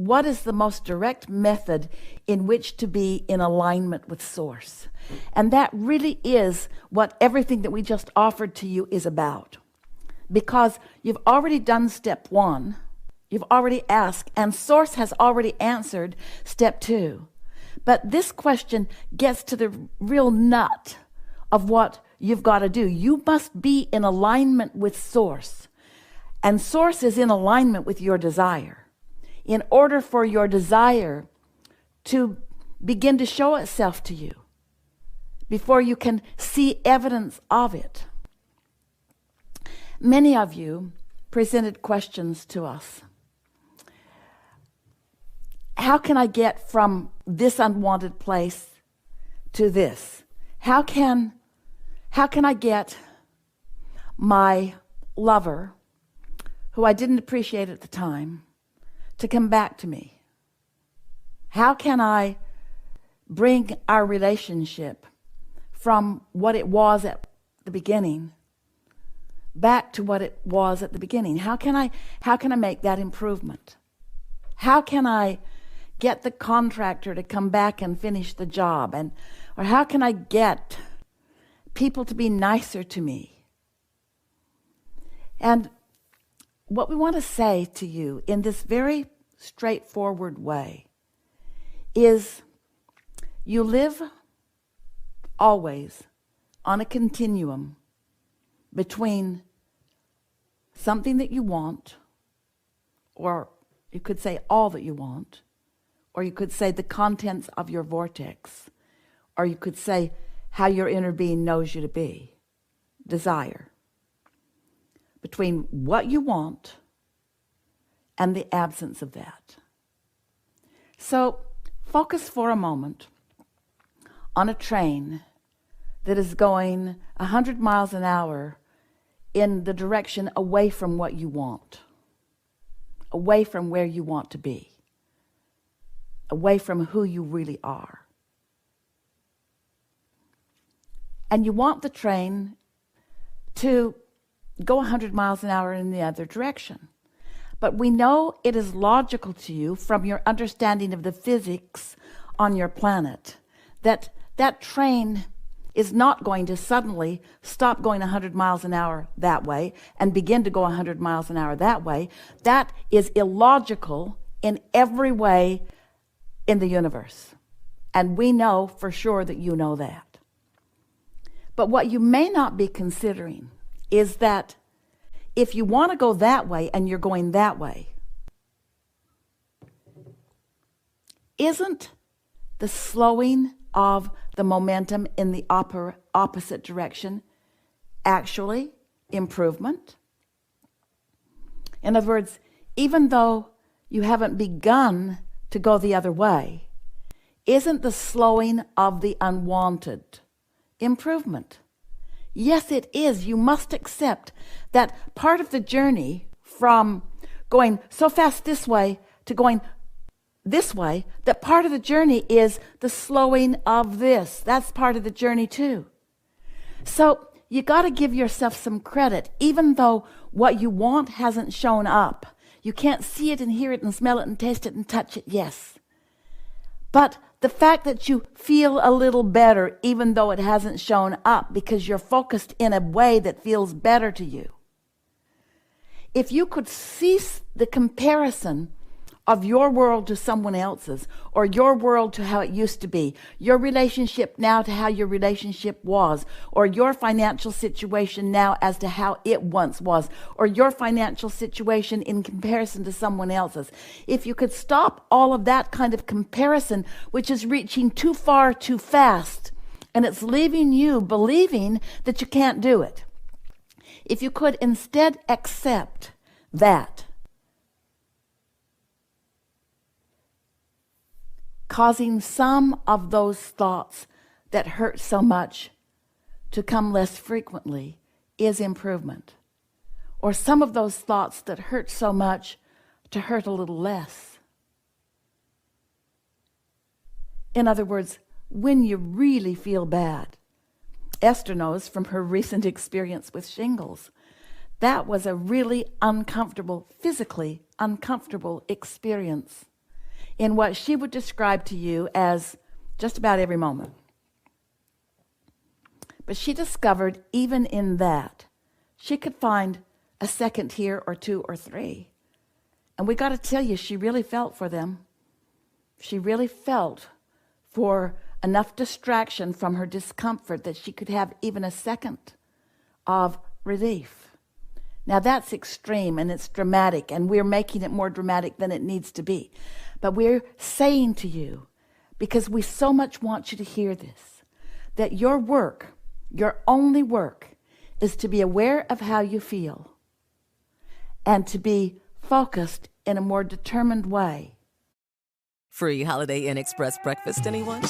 what is the most direct method in which to be in alignment with Source. And that really is what everything that we just offered to you is about. Because you've already done step 1, you've already asked, and Source has already answered step 2. But this question gets to the real nut of what you've got to do. You must be in alignment with Source. And Source is in alignment with your desire. In order for your desire to begin to show itself to you, before you can see evidence of it. Many of you presented questions to us. How can I get from this unwanted place to this? How can I get my lover, who I didn't appreciate at the time, to come back to me? How can I bring our relationship from what it was at the beginning back to what it was at the beginning? How can I make that improvement? How can I get the contractor to come back and finish the job? Or how can I get people to be nicer to me? And what we want to say to you in this very straightforward way is you live always on a continuum between something that you want, or you could say all that you want, or you could say the contents of your vortex, or you could say how your inner being knows you to be, desire. Between what you want and the absence of that. So focus for a moment on a train that is going 100 miles an hour in the direction away from what you want, away from where you want to be, away from who you really are. And you want the train to go 100 miles an hour in the other direction. But we know it is logical to you from your understanding of the physics on your planet that that train is not going to suddenly stop going 100 miles an hour that way and begin to go 100 miles an hour that way. That is illogical in every way in the universe. And we know for sure that you know that. But what you may not be considering is that if you want to go that way and you're going that way, isn't the slowing of the momentum in the opposite direction actually improvement? In other words, even though you haven't begun to go the other way, isn't the slowing of the unwanted improvement? Yes, it is. You must accept that part of the journey from going so fast this way to going this way, that part of the journey is the slowing of this. That's part of the journey too. So you got to give yourself some credit, even though what you want hasn't shown up. You can't see it and hear it and smell it and taste it and touch it, yes. But the fact that you feel a little better, even though it hasn't shown up, because you're focused in a way that feels better to you. If you could cease the comparison of your world to someone else's, or your world to how it used to be, your relationship now to how your relationship was, or your financial situation now as to how it once was, or your financial situation in comparison to someone else's. If you could stop all of that kind of comparison, which is reaching too far too fast, and it's leaving you believing that you can't do it. If you could instead accept that, causing some of those thoughts that hurt so much to come less frequently is improvement. Or some of those thoughts that hurt so much to hurt a little less. In other words, when you really feel bad. Esther knows from her recent experience with shingles, that was a really uncomfortable, physically uncomfortable experience. in what she would describe to you as just about every moment. But she discovered even in that, she could find a second here or two or three. And we got to tell you, she really felt for them. She really felt for enough distraction from her discomfort that she could have even a second of relief. Now that's extreme and it's dramatic, and we're making it more dramatic than it needs to be. But we're saying to you, because we so much want you to hear this, that your work, your only work, is to be aware of how you feel and to be focused in a more determined way. Free Holiday Inn Express breakfast, anyone?